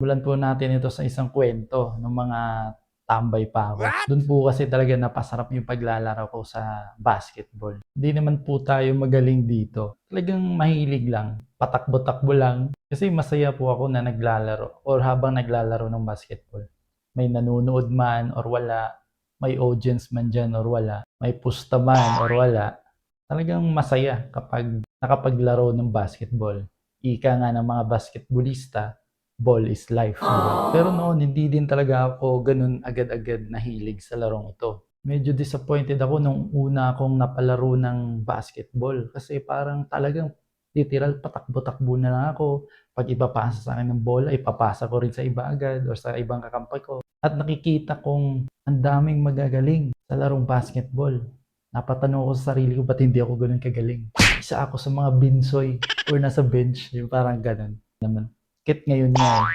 Simulan po natin ito sa isang kwento nung mga tambay pa ako. Dun po kasi talaga napasarap yung paglalaro ko sa basketball. Hindi naman po tayo magaling dito. Talagang mahilig lang, patakbo-takbo lang. Kasi masaya po ako na naglalaro or habang naglalaro ng basketball. May nanonood man or wala, may audience man dyan or wala, may pusta man or wala. Talagang masaya kapag nakapaglaro ng basketball. Ika nga ng mga basketballista, ball is life, di ba? Pero noon, hindi din talaga ako ganun agad-agad nahilig sa larong ito. Medyo disappointed ako nung una akong napalaro ng basketball kasi parang talagang literal patakbo-takbo na lang ako. Pag ipapasa sa akin ng bola, ipapasa ko rin sa iba agad or sa ibang kakampi ko. At nakikita kong ang daming magagaling sa larong basketball. Napatanong ako sa sarili ko, ba't hindi ako ganun kagaling? Isa ako sa mga binsoy or nasa bench, yung parang ganun naman. Kit ngayon nga,